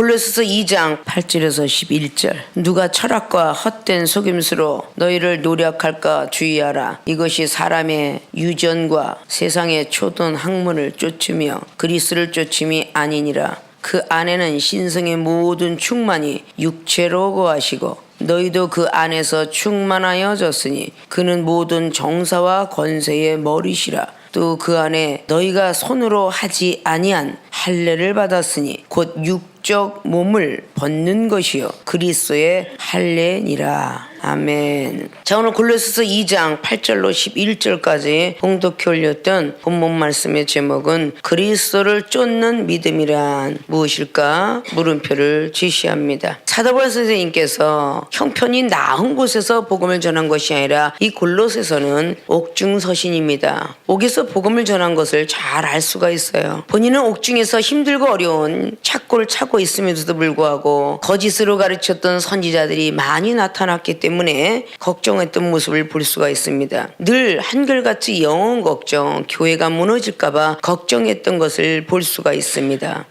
골로새서 2장 8절에서 11절. 누가 철학과 헛된 속임수로 너희를 노력할까 주의하라. 이것이 사람의 유전과 세상의 초던 학문을 쫓으며 그리스를 쫓음이 아니니라. 그 안에는 신성의 모든 충만이 육체로 거하시고 너희도 그 안에서 충만하여졌으니 그는 모든 정사와 권세의 머리시라. 또 그 안에 너희가 손으로 하지 아니한 할례를 받았으니 곧 육적 몸을 벗는 것이요 그리스도의 할례니라. 아멘. 자, 오늘 골로새서 2장 8절로 11절까지 봉독해 올렸던 본문 말씀의 제목은 그리스도를 쫓는 믿음이란 무엇일까? 물음표를 제시합니다. 사도바울 선생님께서 형편이 나은 곳에서 복음을 전한 것이 아니라 이 골로새서는 옥중서신입니다. 옥에서 복음을 전한 것을 잘 알 수가 있어요. 본인은 옥중에서 힘들고 어려운 착고를 차고 있음에도 불구하고 거짓으로 가르쳤던 선지자들이 많이 나타났기 때문에 걱정했던 모습을 볼 수가 있습니다. 늘 한결같이 영혼 걱정, 교회가 무너질까봐 걱정했던 것을 볼 수가 있습니다.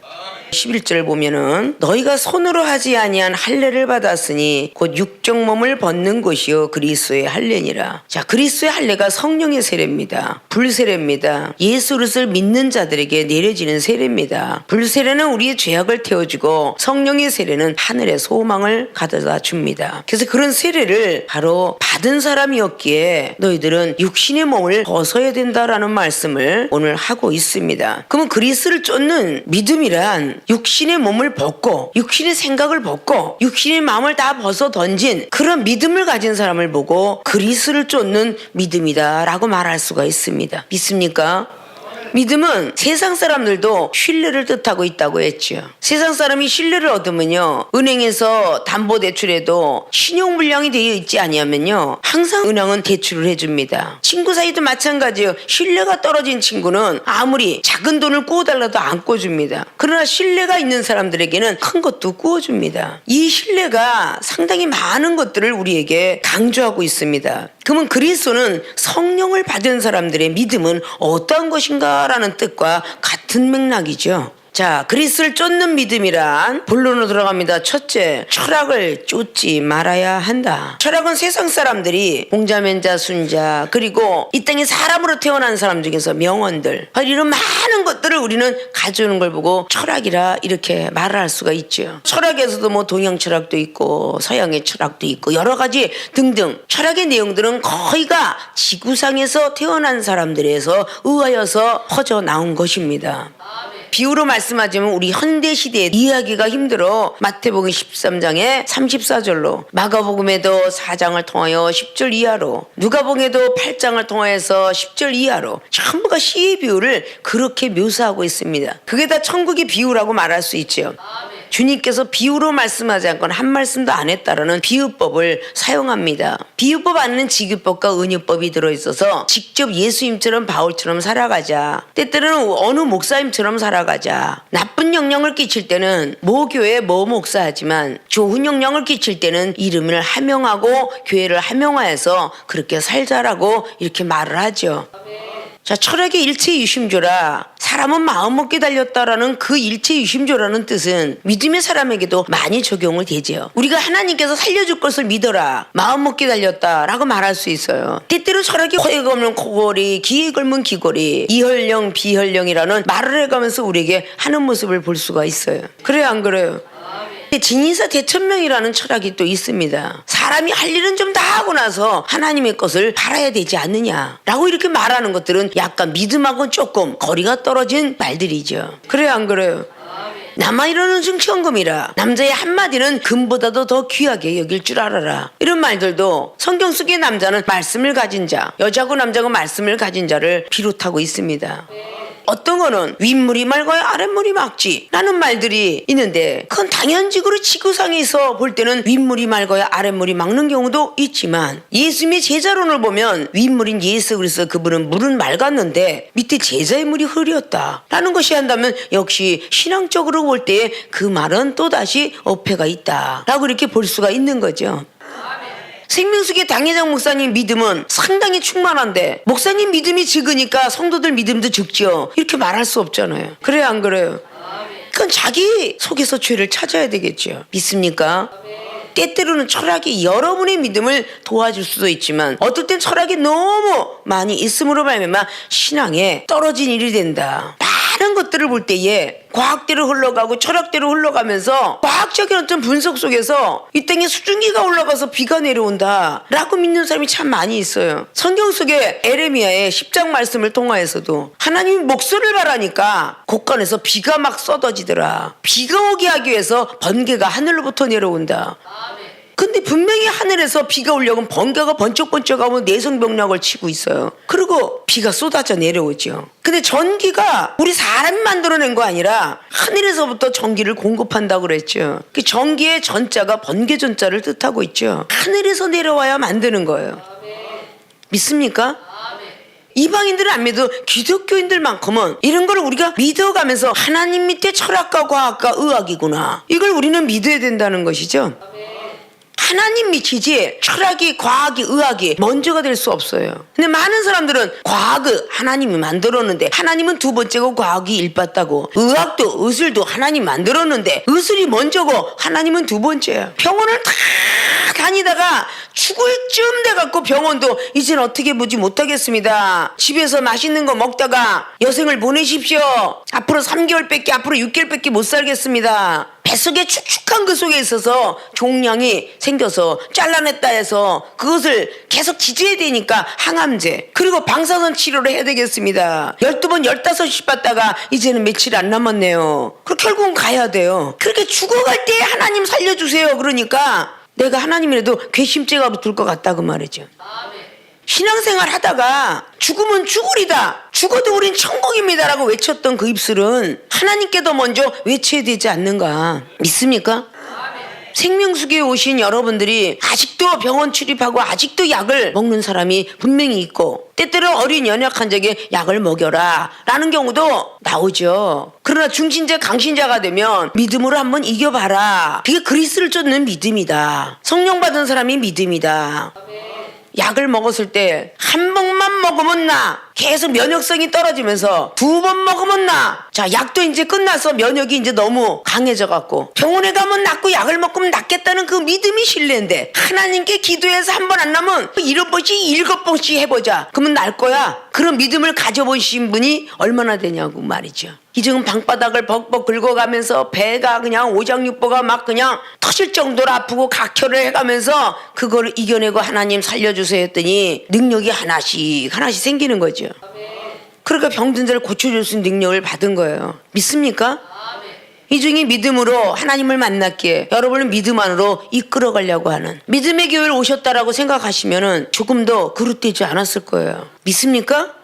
11절 보면은 너희가 손으로 하지 아니한 할례를 받았으니 곧 육적 몸을 벗는 것이요 그리스도의 할례니라. 자, 그리스도의 할례가 성령의 세례입니다. 불세례입니다. 예수 그리스도를 믿는 자들에게 내려지는 세례입니다. 불세례는 우리의 죄악을 태워주고 성령의 세례는 하늘의 소망을 가져다 줍니다. 그래서 그런 세례를 바로 받은 사람이었기에 너희들은 육신의 몸을 벗어야 된다라는 말씀을 오늘 하고 있습니다. 그러면 그리스도를 쫓는 믿음이란 육신의 몸을 벗고 육신의 생각을 벗고 육신의 마음을 다 벗어 던진 그런 믿음을 가진 사람을 보고 그리스도를 쫓는 믿음이다 라고 말할 수가 있습니다. 믿습니까? 믿음은 세상 사람들도 신뢰를 뜻하고 있다고 했죠. 세상 사람이 신뢰를 얻으면요 은행에서 담보대출에도 신용불량이 되어 있지 아니하면요 항상 은행은 대출을 해줍니다. 친구 사이도 마찬가지예요. 신뢰가 떨어진 친구는 아무리 작은 돈을 꾸어달라도 안 꾸어줍니다. 그러나 신뢰가 있는 사람들에게는 큰 것도 꾸어줍니다. 이 신뢰가 상당히 많은 것들을 우리에게 강조하고 있습니다. 그러면 그리스도는 성령을 받은 사람들의 믿음은 어떠한 것인가 라는 뜻과 같은 맥락이죠. 자, 그리스도를 쫓는 믿음이란 본론으로 들어갑니다. 첫째, 철학을 쫓지 말아야 한다. 철학은 세상 사람들이 공자면자 순자 그리고 이 땅에 사람으로 태어난 사람 중에서 명언들 이런 많은 것들을 우리는 가져오는 걸 보고 철학이라 이렇게 말을 할 수가 있죠. 철학에서도 뭐 동양 철학도 있고 서양의 철학도 있고 여러 가지 등등 철학의 내용들은 거의가 지구상에서 태어난 사람들에서 의하여서 퍼져 나온 것입니다. 비유로 말씀하자면 우리 현대시대에 이해하기가 힘들어 마태복음 13장에 34절로 마가복음에도 4장을 통하여 10절 이하로 누가복음에도 8장을 통하여서 10절 이하로 전부가 시의 비유를 그렇게 묘사하고 있습니다. 그게 다 천국의 비유라고 말할 수 있죠. 주님께서 비유로 말씀하지 않고는 한 말씀도 안 했다라는 비유법을 사용합니다. 비유법 안에는 직유법과 은유법이 들어있어서 직접 예수님처럼 바울처럼 살아가자, 때때로는 어느 목사님처럼 살아가자, 나쁜 영향을 끼칠 때는 모 교회 모 목사하지만 좋은 영향을 끼칠 때는 이름을 하명하고 교회를 하명하여서 그렇게 살자라고 이렇게 말을 하죠. 자, 철학의 일체유심조라 사람은 마음먹게 달렸다라는 그 일체유심조라는 뜻은 믿음의 사람에게도 많이 적용을 되죠. 우리가 하나님께서 살려줄 것을 믿어라 마음먹게 달렸다라고 말할 수 있어요. 때때로 철학이 코에 걸면 코걸이 귀에 걸면 귀걸이 이혈령 비혈령이라는 말을 해가면서 우리에게 하는 모습을 볼 수가 있어요. 그래요 안 그래요? 진인사 대천명이라는 철학이 또 있습니다. 사람이 할 일은 좀 다 하고 나서 하나님의 것을 바라야 되지 않느냐라고 이렇게 말하는 것들은 약간 믿음하고 조금 거리가 떨어진 말들이죠. 그래요 안 그래요? 남아 이르는 증천금이라 남자의 한마디는 금보다도 더 귀하게 여길 줄 알아라. 이런 말들도 성경 속의 남자는 말씀을 가진 자, 여자고 남자고 말씀을 가진 자를 비롯하고 있습니다. 어떤 거는 윗물이 맑아야 아랫물이 맑지 라는 말들이 있는데 그건 당연직으로 지구상에서 볼 때는 윗물이 맑아야 아랫물이 맑는 경우도 있지만 예수님의 제자론을 보면 윗물인 예수 그리스도 그분은 물은 맑았는데 밑에 제자의 물이 흐렸다 라는 것이 한다면 역시 신앙적으로 볼 때 그 말은 또다시 어폐가 있다 라고 이렇게 볼 수가 있는 거죠. 생명수계 당회장 목사님 믿음은 상당히 충만한데 목사님 믿음이 적으니까 성도들 믿음도 적죠. 이렇게 말할 수 없잖아요. 그래요 안 그래요? 그건 자기 속에서 죄를 찾아야 되겠죠. 믿습니까? 때때로는 철학이 여러분의 믿음을 도와줄 수도 있지만 어떨 땐 철학이 너무 많이 있음으로 말미암아 신앙에 떨어진 일이 된다. 많은 것들을 볼 때에 과학대로 흘러가고 철학대로 흘러가면서 과학적인 어떤 분석 속에서 이 땅에 수증기가 올라가서 비가 내려온다 라고 믿는 사람이 참 많이 있어요. 성경 속에 에레미야의 10장 말씀을 통하여서도 하나님이 목소리를 바라니까 곳간에서 비가 막 쏟아지더라. 비가 오게 하기 위해서 번개가 하늘로부터 내려온다. 근데 분명히 하늘에서 비가 오려면 번개가 번쩍번쩍하면 내성병력을 치고 있어요. 그리고 비가 쏟아져 내려오죠. 근데 전기가 우리 사람이 만들어낸 거 아니라 하늘에서부터 전기를 공급한다고 그랬죠. 그 전기의 전자가 번개 전자를 뜻하고 있죠. 하늘에서 내려와야 만드는 거예요. 믿습니까? 이방인들은 안 믿어도 기독교인들만큼은 이런 걸 우리가 믿어가면서 하나님 밑에 철학과 과학과 의학이구나. 이걸 우리는 믿어야 된다는 것이죠. 하나님 밑이지 철학이 과학이 의학이 먼저가 될 수 없어요. 근데 많은 사람들은 과학을 하나님이 만들었는데 하나님은 두 번째고 과학이 일봤다고, 의학도 의술도 하나님 만들었는데 의술이 먼저고 하나님은 두 번째야. 병원을 다 다니다가 죽을 쯤 돼갖고 병원도 이젠 어떻게 보지 못하겠습니다. 집에서 맛있는 거 먹다가 여생을 보내십시오. 앞으로 3개월밖에 앞으로 6개월밖에 못 살겠습니다. 뱃속에 축축한 그 속에 있어서 종양이 생겨서 잘라냈다 해서 그것을 계속 지져야 되니까 항암제 그리고 방사선 치료를 해야 되겠습니다. 12번 15씩 받다가 이제는 며칠 안 남았네요. 그럼 결국은 가야 돼요. 그렇게 죽어갈 때 하나님 살려주세요. 그러니까 내가 하나님이라도 괘씸죄가 붙을 것 같다 그 말이죠. 신앙생활 하다가 죽으면 죽으리다, 죽어도 우린 천국입니다라고 외쳤던 그 입술은 하나님께도 먼저 외쳐야 되지 않는가. 믿습니까? 생명수기에 오신 여러분들이 아직도 병원 출입하고 아직도 약을 먹는 사람이 분명히 있고 때때로 어린 연약한 자에게 약을 먹여라 라는 경우도 나오죠. 그러나 중신자 강신자가 되면 믿음으로 한번 이겨봐라. 그게 그리스를 쫓는 믿음이다. 성령 받은 사람이 믿음이다. 약을 먹었을 때 한 번만 먹으면 나 계속 면역성이 떨어지면서 두 번 먹으면 나. 자, 약도 이제 끝나서 면역이 이제 너무 강해져 갖고 병원에 가면 낫고 약을 먹으면 낫겠다는 그 믿음이 신뢰인데 하나님께 기도해서 한 번 안 나면 7번씩 7번씩 해보자 그러면 날 거야. 그런 믿음을 가져보신 분이 얼마나 되냐고 말이죠. 이제는 방바닥을 벅벅 긁어가면서 배가 그냥 오장육부가 막 그냥 터질 정도로 아프고 각혈을 해가면서 그거를 이겨내고 하나님 살려주세요 했더니 능력이 하나씩 생기는 거죠. 그러니까 병든 자를 고쳐줄 수 있는 능력을 받은 거예요. 믿습니까? 이 중에 믿음으로 하나님을 만났기에 여러분을 믿음 안으로 이끌어가려고 하는 믿음의 교회를 오셨다라고 생각하시면 조금 더 그릇되지 않았을 거예요. 믿습니까?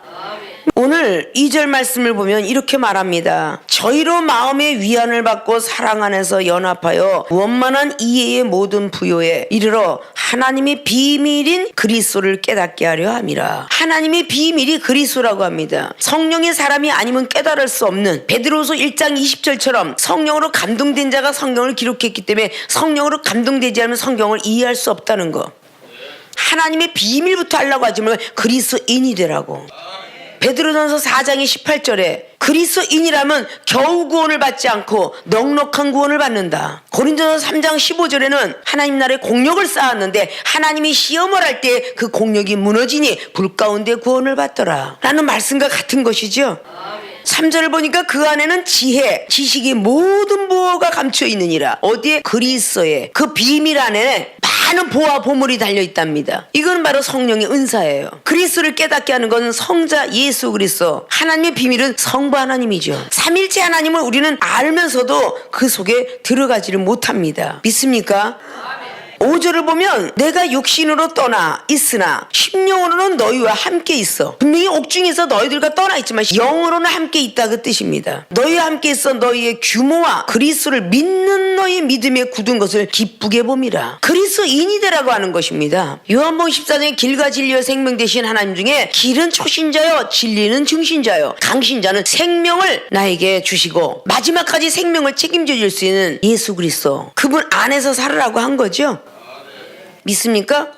오늘 2절 말씀을 보면 이렇게 말합니다. 저희로 마음의 위안을 받고 사랑 안에서 연합하여 원만한 이해의 모든 부요에 이르러 하나님의 비밀인 그리스도를 깨닫게 하려 함이라. 하나님의 비밀이 그리스도라고 합니다. 성령의 사람이 아니면 깨달을 수 없는 베드로후서 1장 20절처럼 성령으로 감동된 자가 성경을 기록했기 때문에 성령으로 감동되지 않으면 성경을 이해할 수 없다는 거. 하나님의 비밀부터 하려고 하지만 그리스도인이 되라고. 베드로전서 4장의 18절에 그리스도인이라면 겨우 구원을 받지 않고 넉넉한 구원을 받는다. 고린도전서 3장 15절에는 하나님 나라의 공력을 쌓았는데 하나님이 시험을 할 때 그 공력이 무너지니 불 가운데 구원을 받더라 라는 말씀과 같은 것이죠. 3절을 보니까 그 안에는 지혜, 지식이 모든 보호가 감춰 있느니라. 어디에? 그리스도에 그 비밀 안에 많은 보화 보물이 달려있답니다. 이건 바로 성령의 은사예요. 그리스도를 깨닫게 하는 것은 성자 예수 그리스도. 하나님의 비밀은 성부 하나님이죠. 삼일체 하나님을 우리는 알면서도 그 속에 들어가지를 못합니다. 믿습니까? 5절을 보면 내가 육신으로 떠나 있으나 심령으로는 너희와 함께 있어. 분명히 옥중에서 너희들과 떠나 있지만 영으로는 함께 있다 그 뜻입니다. 너희와 함께 있어 너희의 규모와 그리스도를 믿는 너희의 믿음에 굳은 것을 기쁘게 봄이라. 그리스도인이 되라고 하는 것입니다. 요한복음 14장에 길과 진리와 생명 되신 하나님 중에 길은 초신자요 진리는 증신자요 강신자는 생명을 나에게 주시고 마지막까지 생명을 책임져 줄 수 있는 예수 그리스도, 그분 안에서 살으라고 한 거죠. 믿습니까?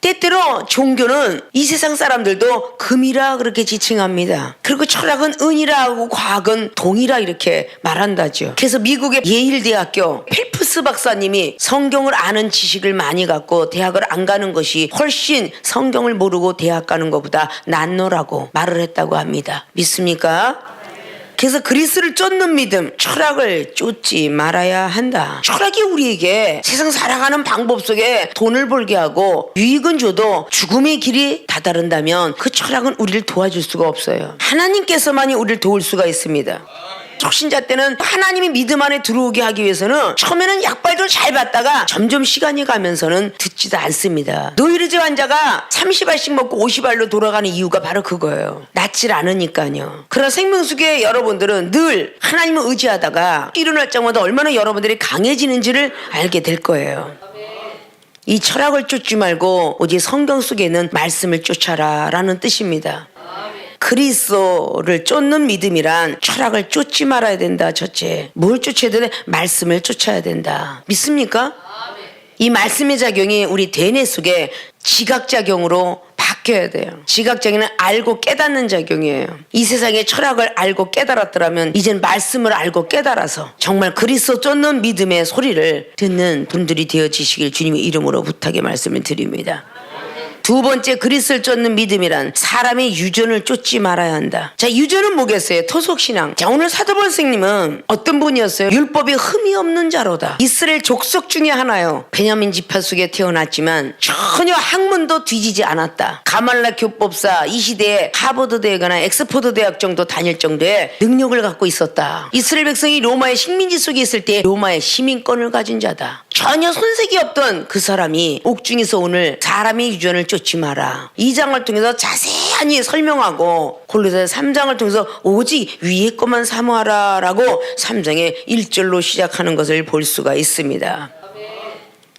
때때로 종교는 이 세상 사람들도 금이라 그렇게 지칭합니다. 그리고 철학은 은이라 하고 과학은 동이라 이렇게 말한다죠. 그래서 미국의 예일대학교 펠프스 박사님이 성경을 아는 지식을 많이 갖고 대학을 안 가는 것이 훨씬 성경을 모르고 대학 가는 것보다 낫노라고 말을 했다고 합니다. 믿습니까? 그래서 그리스를 쫓는 믿음, 철학을 쫓지 말아야 한다. 철학이 우리에게 세상 살아가는 방법 속에 돈을 벌게 하고 유익은 줘도 죽음의 길이 다다른다면 그 철학은 우리를 도와줄 수가 없어요. 하나님께서만이 우리를 도울 수가 있습니다. 적신자 때는 하나님이 믿음 안에 들어오게 하기 위해서는 처음에는 약발도 잘 받다가 점점 시간이 가면서는 듣지도 않습니다. 노이로제 환자가 30알씩 먹고 50알로 돌아가는 이유가 바로 그거예요. 낫질 않으니까요. 그러나 생명수계 여러분들은 늘 하나님을 의지하다가 일어날 때마다 얼마나 여러분들이 강해지는지를 알게 될 거예요. 이 철학을 쫓지 말고 오직 성경 속에 있는 말씀을 쫓아라 라는 뜻입니다. 그리스도를 쫓는 믿음이란 철학을 쫓지 말아야 된다. 첫째, 뭘 쫓아야 되나? 말씀을 쫓아야 된다. 믿습니까? 이 말씀의 작용이 우리 대뇌 속에 지각작용으로 바뀌어야 돼요. 지각작용은 알고 깨닫는 작용이에요. 이 세상의 철학을 알고 깨달았더라면 이젠 말씀을 알고 깨달아서 정말 그리스도 쫓는 믿음의 소리를 듣는 분들이 되어지시길 주님의 이름으로 부탁의 말씀을 드립니다. 두 번째, 그리스도를 쫓는 믿음이란 사람의 유전을 쫓지 말아야 한다. 자, 유전은 뭐겠어요? 토속신앙. 자, 오늘 사도바울 선생님은 어떤 분이었어요? 율법에 흠이 없는 자로다. 이스라엘 족속 중에 하나요. 베냐민 지파 속에 태어났지만 전혀 학문도 뒤지지 않았다. 가말라 교법사, 이 시대에 하버드 대학이나 엑스포드 대학 정도 다닐 정도의 능력을 갖고 있었다. 이스라엘 백성이 로마의 식민지 속에 있을 때 로마의 시민권을 가진 자다. 전혀 손색이 없던 그 사람이 옥중에서 오늘 사람의 유전을 쫓지 마라. 2장을 통해서 자세히 설명하고 골로새 3장을 통해서 오직 위의 것만 사모하라 라고 3장의 1절로 시작하는 것을 볼 수가 있습니다.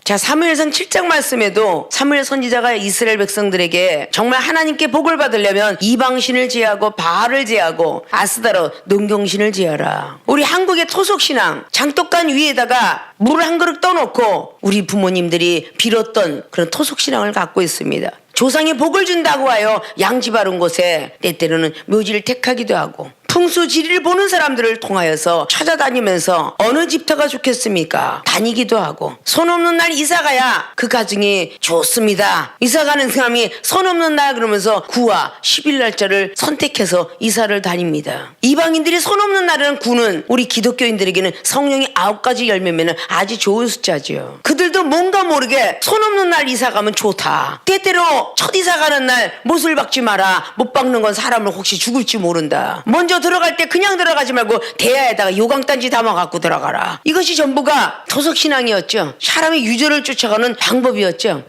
자, 사무엘상 7장 말씀에도 사무엘 선지자가 이스라엘 백성들에게 정말 하나님께 복을 받으려면 이방신을 제하고 바알을 제하고 아스다로 농경신을 제하라. 우리 한국의 토속신앙, 장독간 위에다가 물 한 그릇 떠놓고 우리 부모님들이 빌었던 그런 토속신앙을 갖고 있습니다. 조상이 복을 준다고 하여 양지 바른 곳에 때때로는 묘지를 택하기도 하고 풍수지리를 보는 사람들을 통하여서 찾아다니면서 어느 집터가 좋겠습니까? 다니기도 하고 손 없는 날 이사가야 그 가정이 좋습니다. 이사가는 사람이 손 없는 날 그러면서 9와 10일 날짜를 선택해서 이사를 다닙니다. 이방인들이 손 없는 날은 9는 우리 기독교인들에게는 성령의 9가지 열매면 아주 좋은 숫자지요. 그들도 뭔가 모르게 손 없는 날 이사 가면 좋다. 때때로 첫 이사 가는 날 못을 박지 마라. 못 박는 건 사람을 혹시 죽을지 모른다. 먼저 들어갈 때 그냥 들어가지 말고 대야에다가 요강단지 담아 갖고 들어가라. 이것이 전부가 토속신앙이었죠. 사람의 유전을 쫓아가는 방법이었죠.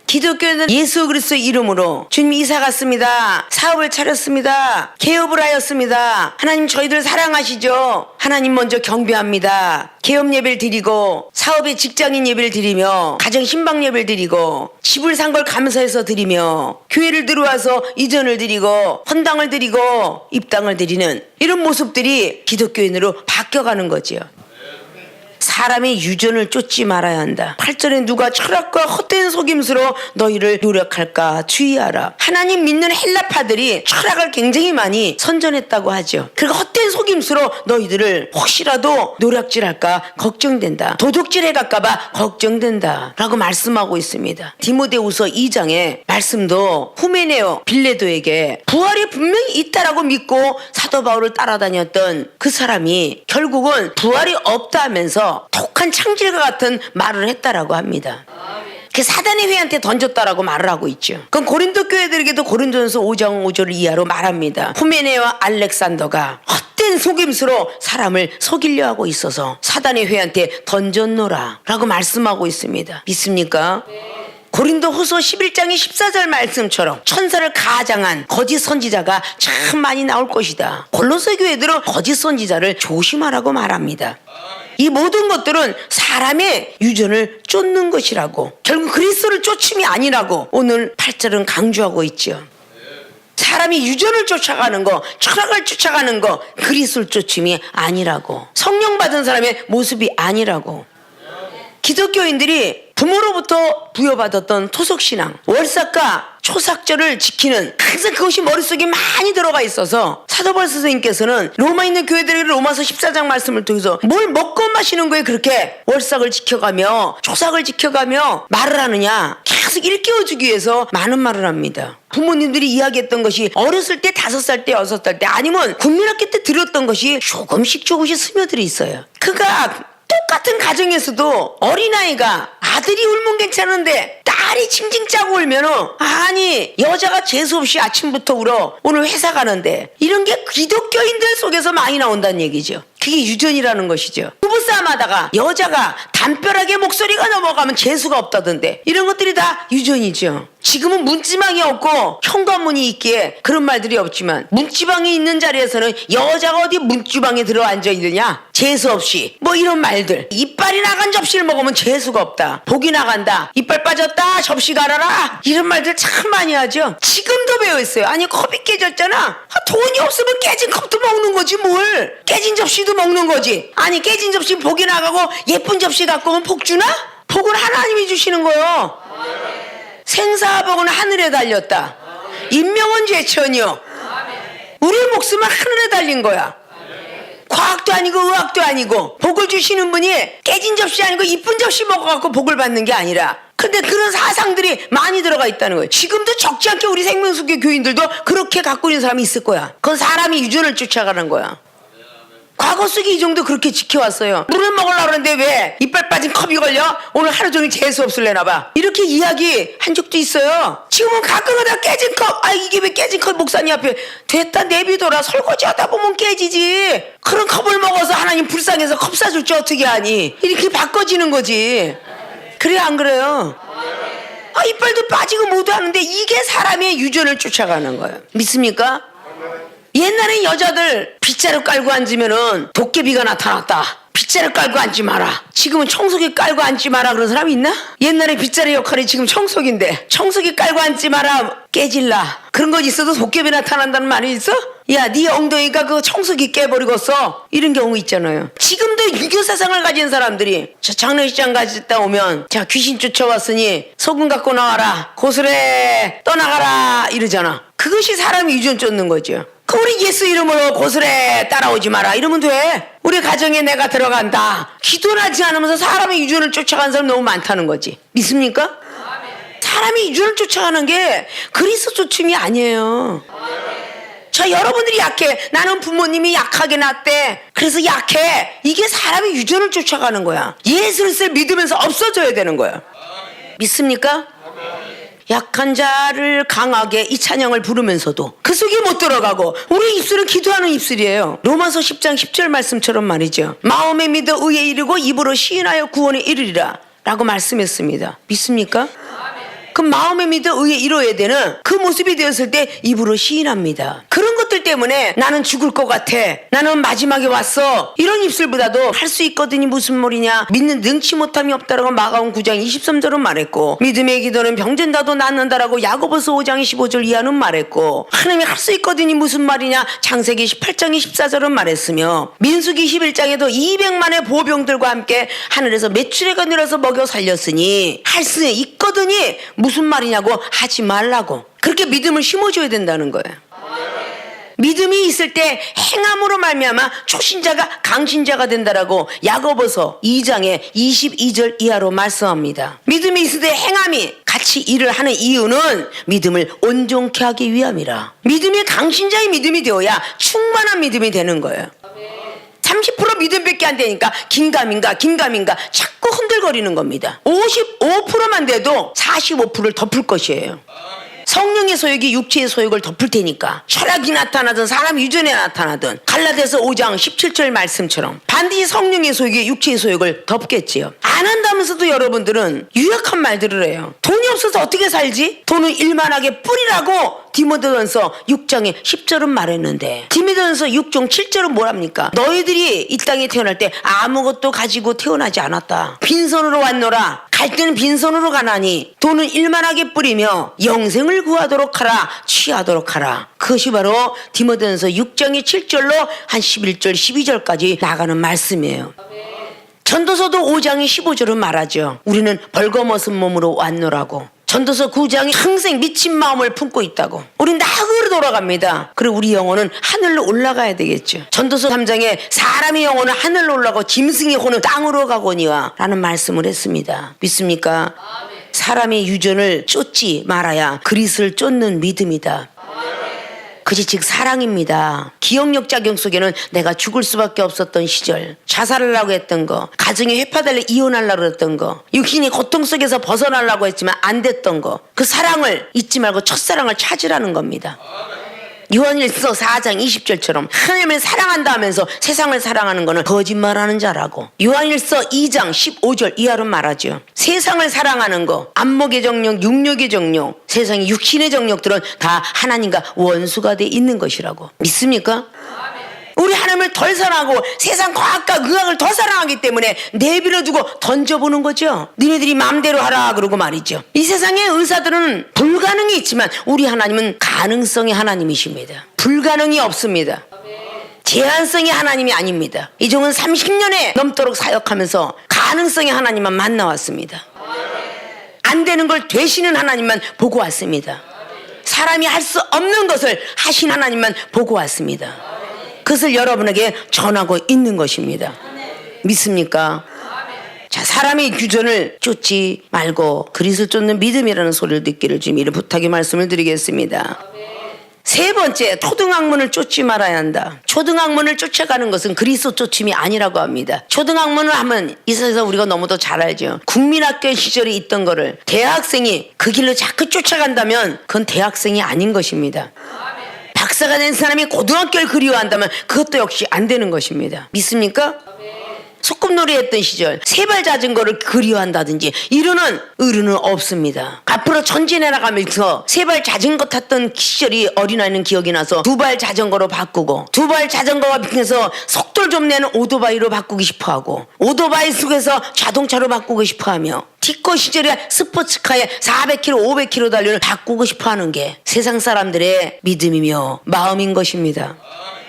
기독교는 예수 그리스도의 이름으로 주님 이사 갔습니다. 사업을 차렸습니다. 개업을 하였습니다. 하나님 저희들 사랑하시죠. 하나님 먼저 경배합니다. 개업 예배를 드리고 사업의 직장인 예배를 드리며 가정 신방 예배를 드리고 집을 산 걸 감사해서 드리며 교회를 들어와서 이전을 드리고 헌당을 드리고 입당을 드리는 이런 모습들이 기독교인으로 바뀌어가는 거죠. 사람의 유전을 쫓지 말아야 한다. 8절에 누가 철학과 헛된 속임수로 너희를 노력할까 주의하라. 하나님 믿는 헬라파들이 철학을 굉장히 많이 선전했다고 하죠. 그러니까 헛된 속임수로 너희들을 혹시라도 노략질할까 걱정된다. 도둑질 해갈까 봐 걱정된다 라고 말씀하고 있습니다. 디모데후서 2장의 말씀도 후메네오 빌레도에게 부활이 분명히 있다라고 믿고 사도 바울을 따라다녔던 그 사람이 결국은 부활이 없다 하면서 독한 창질과 같은 말을 했다라고 합니다. 그 사단의 회한테 던졌다라고 말을 하고 있죠. 그건 고린도 교회들에게도 고린도전서 5장 5절을 이하로 말합니다. 후메네와 알렉산더가 헛된 속임수로 사람을 속이려 하고 있어서 사단의 회한테 던졌노라 라고 말씀하고 있습니다. 믿습니까? 고린도후서 11장의 14절 말씀처럼 천사를 가장한 거짓 선지자가 참 많이 나올 것이다. 골로새 교회들은 거짓 선지자를 조심하라고 말합니다. 이 모든 것들은 사람의 유전을 쫓는 것이라고, 결국 그리스도를 쫓음이 아니라고 오늘 8절은 강조하고 있죠. 사람이 유전을 쫓아가는 거, 철학을 쫓아가는 거, 그리스도를 쫓음이 아니라고, 성령 받은 사람의 모습이 아니라고. 기독교인들이 부모로부터 부여받았던 토속신앙, 월삭과 초삭절을 지키는, 항상 그것이 머릿속에 많이 들어가 있어서 사도바울 선생님께서는 로마에 있는 교회들에게 로마서 14장 말씀을 통해서 뭘 먹고 마시는 거에 그렇게 월삭을 지켜가며 초삭을 지켜가며 말을 하느냐, 계속 일깨워주기 위해서 많은 말을 합니다. 부모님들이 이야기했던 것이 어렸을 때 5살 때 6살 때 아니면 국민학교 때 들었던 것이 조금씩 스며들어 있어요. 그가 똑같은 가정에서도 어린아이가 아들이 울면 괜찮은데 딸이 징징 짜고 울면은, 아니 여자가 재수없이 아침부터 울어, 오늘 회사 가는데, 이런 게 기독교인들 속에서 많이 나온다는 얘기죠. 그게 유전이라는 것이죠. 부부싸움 하다가 여자가 담벼락에 목소리가 넘어가면 재수가 없다던데, 이런 것들이 다 유전이죠. 지금은 문지방이 없고 현관문이 있기에 그런 말들이 없지만, 문지방이 있는 자리에서는 여자가 어디 문지방에 들어 앉아 있느냐, 재수 없이 뭐 이런 말들. 이빨이 나간 접시를 먹으면 재수가 없다, 복이 나간다, 이빨 빠졌다, 접시 갈아라, 이런 말들 참 많이 하죠. 지금도 배워있어요. 아니 컵이 깨졌잖아, 돈이 없으면 깨진 컵도 먹는 거지, 뭘 깨진 접시도 먹는 거지. 아니 깨진 접시 복이 나가고 예쁜 접시 갖고 오면 복 주나? 복은 하나님이 주시는 거요. 생사와 복은 하늘에 달렸다. 인명은 죄천이요. 우리 목숨은 하늘에 달린 거야. 과학도 아니고 의학도 아니고, 복을 주시는 분이 깨진 접시 아니고 이쁜 접시 먹어갖고 복을 받는 게 아니라, 근데 그런 사상들이 많이 들어가 있다는 거예요. 지금도 적지 않게 우리 생명수교 교인들도 그렇게 갖고 있는 사람이 있을 거야. 그건 사람이 유전을 쫓아가는 거야. 과거 속에 이 정도 그렇게 지켜왔어요. 물을 먹으려고 그러는데 왜 이빨 빠진 컵이 걸려? 오늘 하루 종일 재수 없을래나 봐. 이렇게 이야기한 적도 있어요. 지금은 가끔가다 깨진 컵, 아 이게 왜 깨진 컵 목사님 앞에, 됐다 내비둬라, 설거지 하다 보면 깨지지. 그런 컵을 먹어서 하나님 불쌍해서 컵 사줄 줄 어떻게 하니. 이렇게 바꿔지는 거지. 그래 안 그래요? 아 이빨도 빠지고 뭐도 하는데, 이게 사람의 유전을 쫓아가는 거예요. 믿습니까? 옛날엔 여자들 빗자루 깔고 앉으면은 도깨비가 나타났다, 빗자루 깔고 앉지 마라. 지금은 청소기 깔고 앉지 마라 그런 사람이 있나? 옛날에 빗자루 역할이 지금 청소기인데, 청소기 깔고 앉지 마라, 깨질라, 그런 거 있어도 도깨비 나타난다는 말이 있어? 야, 네 엉덩이가 그 청소기 깨버리겠어, 이런 경우 있잖아요. 지금도 유교 사상을 가진 사람들이, 저 장례식장 갔다 오면, 자 귀신 쫓아왔으니 소금 갖고 나와라, 고스래 떠나가라 이러잖아. 그것이 사람이 유전 쫓는 거죠. 그 우리 예수 이름으로 고스래 따라오지 마라 이러면 돼. 우리 가정에 내가 들어간다, 기도를 하지 않으면서 사람의 유전을 쫓아가는 사람 너무 많다는 거지. 믿습니까? 사람이 유전을 쫓아가는 게 그리스도 쫓음이 아니에요. 저 여러분들이 약해, 나는 부모님이 약하게 낳았대, 그래서 약해, 이게 사람이 유전을 쫓아가는 거야. 예수를 믿으면서 없어져야 되는 거야. 믿습니까? 약한 자를 강하게, 이 찬양을 부르면서도 그 속에 못 들어가고, 우리 입술은 기도하는 입술이에요. 로마서 10장 10절 말씀처럼 말이죠. 마음에 믿어 의에 이르고 입으로 시인하여 구원에 이르리라 라고 말씀했습니다. 믿습니까? 그 마음에 믿어 의에 이루어야 되는 그 모습이 되었을 때 입으로 시인합니다. 그런 것들 때문에 나는 죽을 것 같아, 나는 마지막에 왔어, 이런 입술보다도 할 수 있거든이 무슨 말이냐, 믿는 능치 못함이 없다라고 마가음 9장 23절은 말했고, 믿음의 기도는 병든다도 낫는다라고 야고보서 5장 15절 이하는 말했고, 하나님이 할 수 있거든이 무슨 말이냐, 창세기 18장 24절은 말했으며, 민수기 11장에도 200만의 보병들과 함께 하늘에서 메추레가 내려서 먹여 살렸으니 할 수 있거든이 무슨 말이냐고 하지 말라고, 그렇게 믿음을 심어줘야 된다는 거예요. 믿음이 있을 때 행함으로 말미암아 초신자가 강신자가 된다라고 야고보서 2장의 22절 이하로 말씀합니다. 믿음이 있을 때 행함이 같이 일을 하는 이유는 믿음을 온전케 하기 위함이라. 믿음이 강신자의 믿음이 되어야 충만한 믿음이 되는 거예요. 30% 믿음밖에 안 되니까 긴가민가 자꾸 흔들거리는 겁니다. 55%만 돼도 45%를 덮을 것이에요. 성령의 소욕이 육체의 소욕을 덮을 테니까, 혈압이 나타나든 사람 유전에 나타나든 갈라디아서 5장 17절 말씀처럼 반드시 성령의 소욕이 육체의 소욕을 덮겠지요. 안 한다면서도 여러분들은 유약한 말들을 해요. 돈이 없어서 어떻게 살지? 돈은 일만하게 뿌리라고 디모데전서 6장에 10절은 말했는데, 디모데전서 6장 7절은 뭐랍니까? 너희들이 이 땅에 태어날 때 아무것도 가지고 태어나지 않았다. 빈손으로 왔노라. 갈 때는 빈손으로 가나니 돈은 일만하게 뿌리며 영생을 구하도록 하라, 취하도록 하라. 그것이 바로 디모데전서 6장의 7절로 한 11절 12절까지 나가는 말씀이에요. 전도서도 5장이 15절은 말하죠. 우리는 벌거벗은 몸으로 왔노라고. 전도서 9장이 항상 미친 마음을 품고 있다고. 우린 낙으로 돌아갑니다. 그리고 우리 영혼은 하늘로 올라가야 되겠죠. 전도서 3장에 사람의 영혼은 하늘로 올라가고 짐승의 혼은 땅으로 가거니와 라는 말씀을 했습니다. 믿습니까? 사람의 유전을 쫓지 말아야 그리스를 쫓는 믿음이다. 그것이 즉 사랑입니다. 기억력 작용 속에는 내가 죽을 수밖에 없었던 시절, 자살을 하려고 했던 거, 가정이 회파되려 이혼하려고 했던 거, 육신이 고통 속에서 벗어나려고 했지만 안 됐던 거, 그 사랑을 잊지 말고 첫사랑을 찾으라는 겁니다. 요한일서 4장 20절처럼 하나님을 사랑한다 하면서 세상을 사랑하는 것은 거짓말하는 자라고. 요한일서 2장 15절 이하로 말하죠. 세상을 사랑하는 것, 안목의 정욕, 육력의 정욕, 세상의 육신의 정욕들은 다 하나님과 원수가 돼 있는 것이라고. 믿습니까? 우리 하나님을 덜 사랑하고 세상 과학과 의학을 더 사랑하기 때문에 내버려두고 던져보는 거죠. 니네들이 마음대로 하라 그러고 말이죠. 이 세상의 의사들은 불가능이 있지만 우리 하나님은 가능성의 하나님이십니다. 불가능이 없습니다. 제한성의 하나님이 아닙니다. 이종은 30년에 넘도록 사역하면서 가능성의 하나님만 만나왔습니다. 안 되는 걸 되시는 하나님만 보고 왔습니다. 사람이 할 수 없는 것을 하신 하나님만 보고 왔습니다. 그것을 여러분에게 전하고 있는 것입니다. 믿습니까? 자, 사람의 유전을 쫓지 말고 그리스도를 쫓는 믿음이라는 소리를 듣기를 주님 이름 부탁의 말씀을 드리겠습니다. 세 번째, 초등학문을 쫓지 말아야 한다. 초등학문을 쫓아가는 것은 그리스도 쫓음이 아니라고 합니다. 초등학문을 하면 이 세상에서 우리가 너무도 잘 알죠. 국민학교 시절에 있던 거를 대학생이 그 길로 자꾸 쫓아간다면 그건 대학생이 아닌 것입니다. 박사가 된 사람이 고등학교를 그리워한다면 그것도 역시 안 되는 것입니다. 믿습니까? 소꿉놀이 했던 시절 세발 자전거를 그리워한다든지 이러는 어른은 없습니다. 앞으로 전진해 나가면서 세발 자전거 탔던 시절이 어린아이는 기억이 나서 두발 자전거로 바꾸고, 두발 자전거가 비켜서 속도를 좀 내는 오토바이로 바꾸고 싶어하고, 오토바이 속에서 자동차로 바꾸고 싶어하며, 티코 시절에 스포츠카에 400km, 500km 달리는 바꾸고 싶어하는 게 세상 사람들의 믿음이며 마음인 것입니다.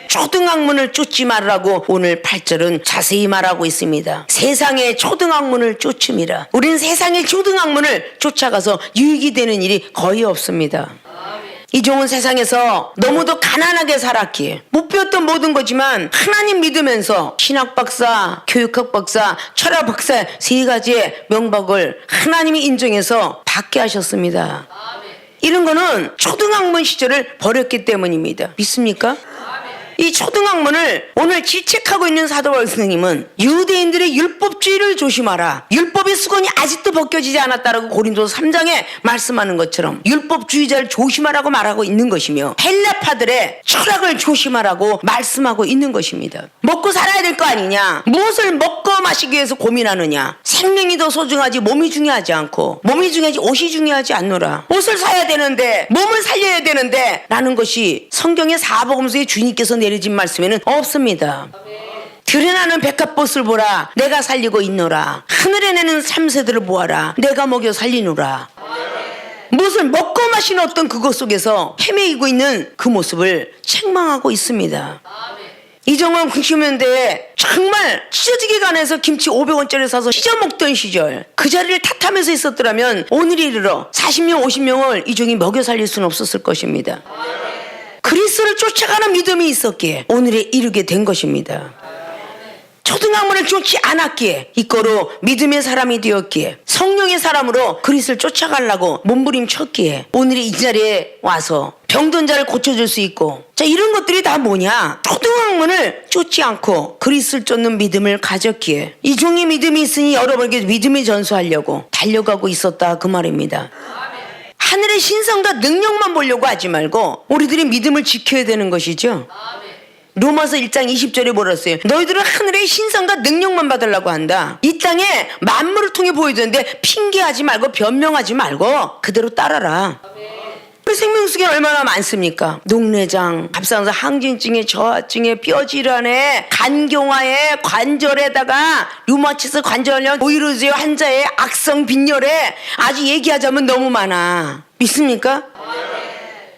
초등학문을 쫓지 말라고 오늘 8절은 자세히 말하고 있습니다. 세상의 초등학문을 쫓음이라. 우리는 세상의 초등학문을 쫓아가서 유익이 되는 일이 거의 없습니다. 이종은 세상에서 너무도 가난하게 살았기에 못 배웠던 모든 거지만 하나님 믿으면서 신학 박사, 교육학 박사, 철학 박사 세 가지의 명박을 하나님이 인정해서 받게 하셨습니다. 이런 거는 초등학문 시절을 버렸기 때문입니다. 믿습니까? 이 초등학문을 오늘 질책하고 있는 사도 바울 선생님은 유대인들의 율법주의를 조심하라. 율법의 수건이 아직도 벗겨지지 않았다라고 고린도서 3장에 말씀하는 것처럼 율법주의자를 조심하라고 말하고 있는 것이며, 헬라파들의 철학을 조심하라고 말씀하고 있는 것입니다. 먹고 살아야 될 거 아니냐? 무엇을 먹고 마시기 위해서 고민하느냐? 생명이 더 소중하지 몸이 중요하지 않고, 몸이 중요하지 옷이 중요하지 않노라. 옷을 사야 되는데 몸을 살려야 되는데 라는 것이 성경의 사복음서의 주님께서 내리진 말씀에는 없습니다. 들여나는 백합꽃을 보라, 내가 살리고 있노라. 하늘에 내는 참새들을 보아라, 내가 먹여 살리노라. 무엇을 먹고 마시는 어떤 그것 속에서 헤매이고 있는 그 모습을 책망하고 있습니다. 이정원 90년대에 정말 찢어지게 간해서 김치 500원짜리 사서 찢어 먹던 시절, 그 자리를 탓하면서 있었더라면 오늘에 이르러 40명 50명을 이종이 먹여 살릴 수는 없었을 것입니다. 그리스도를 쫓아가는 믿음이 있었기에 오늘에 이르게 된 것입니다. 초등학문을 쫓지 않았기에 이거로 믿음의 사람이 되었기에 성령의 사람으로 그리스도를 쫓아가려고 몸부림쳤기에 오늘의 이 자리에 와서 병든 자를 고쳐줄 수 있고, 자, 이런 것들이 다 뭐냐? 초등학문을 쫓지 않고 그리스도를 쫓는 믿음을 가졌기에 이 종이 믿음이 있으니 여러분에게 믿음을 전수하려고 달려가고 있었다 그 말입니다. 하늘의 신성과 능력만 보려고 하지 말고 우리들이 믿음을 지켜야 되는 것이죠. 로마서 1장 20절에 뭐라 했어요? 너희들은 하늘의 신성과 능력만 받으려고 한다. 이 땅에 만물을 통해 보여주는데 핑계하지 말고 변명하지 말고 그대로 따라라. 우리 생명 속에 얼마나 많습니까? 녹내장, 갑상선 항진증에 저하증에 뼈질환에 간경화에 관절에다가 류마티스 관절염, 오이로제 환자의 악성 빈혈에 아주 얘기하자면 너무 많아. 믿습니까?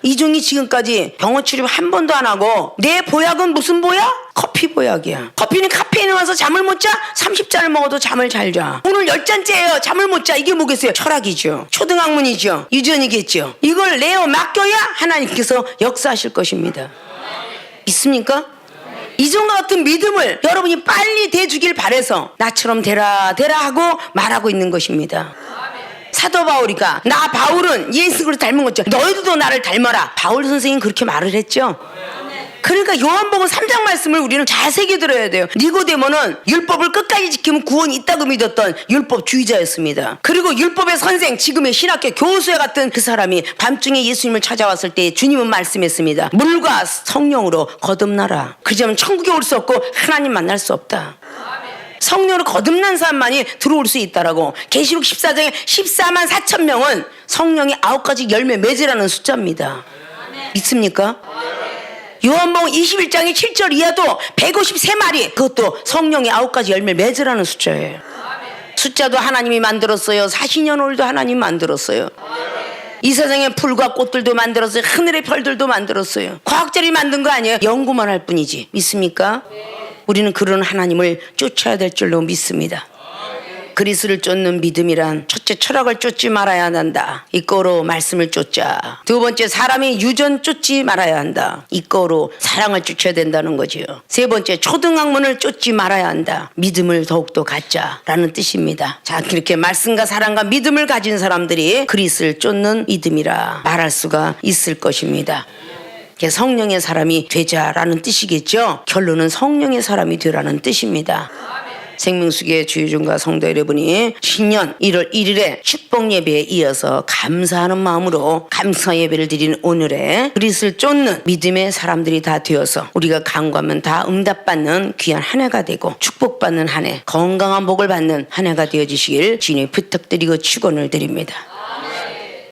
이종이 지금까지 병원 치료 한 번도 안 하고 내 보약은 무슨 보약? 커피 보약이야. 커피는 카페인이 와서 잠을 못 자? 30잔을 먹어도 잠을 잘 자. 오늘 10잔째예요. 잠을 못 자. 이게 뭐겠어요? 철학이죠. 초등학문이죠. 유전이겠죠. 이걸 내어 맡겨야 하나님께서 역사하실 것입니다. 있습니까? 이종과 같은 믿음을 여러분이 빨리 대주길 바라서 나처럼 되라 하고 말하고 있는 것입니다. 사도 바울이가 나 바울은 예수 그리스도 닮은 거죠. 너희들도 나를 닮아라. 바울 선생님 그렇게 말을 했죠. 그러니까 요한복음 3장 말씀을 우리는 잘 새겨 들어야 돼요. 니고데모는 율법을 끝까지 지키면 구원이 있다고 믿었던 율법주의자였습니다. 그리고 율법의 선생, 지금의 신학교 교수와 같은 그 사람이 밤중에 예수님을 찾아왔을 때 주님은 말씀했습니다. 물과 성령으로 거듭나라. 그러자면 천국에 올 수 없고 하나님 만날 수 없다. 성령으로 거듭난 사람만이 들어올 수 있다라고. 계시록 14장에 14만 4천 명은 성령이 9가지 열매 맺으라는 숫자입니다. 믿습니까? 요한복음 21장의 7절 이하도 153마리, 그것도 성령의 9가지 열매를 맺으라는 숫자예요. 숫자도 하나님이 만들었어요. 사시년월도 하나님이 만들었어요. 이 세상의 풀과 꽃들도 만들었어요. 하늘의 별들도 만들었어요. 과학자들이 만든 거 아니에요. 연구만 할 뿐이지. 믿습니까? 우리는 그런 하나님을 쫓아야 될 줄로 믿습니다. 그리스를 쫓는 믿음이란 첫째 철학을 쫓지 말아야 한다. 이거로 말씀을 쫓자. 두 번째 사람이 유전 쫓지 말아야 한다. 이거로 사랑을 쫓아야 된다는 거지요. 세 번째 초등학문을 쫓지 말아야 한다. 믿음을 더욱더 갖자라는 뜻입니다. 자, 이렇게 말씀과 사랑과 믿음을 가진 사람들이 그리스를 쫓는 믿음이라 말할 수가 있을 것입니다. 성령의 사람이 되자라는 뜻이겠죠. 결론은 성령의 사람이 되라는 뜻입니다. 생명수계 주의종과 성도 여러분이 신년 1월 1일에 축복 예배에 이어서 감사하는 마음으로 감사 예배를 드리는 오늘에 그리스를 쫓는 믿음의 사람들이 다 되어서 우리가 간구하면 다 응답받는 귀한 한 해가 되고 축복받는 한 해, 건강한 복을 받는 한 해가 되어지시길 주님의 부탁드리고 축원을 드립니다.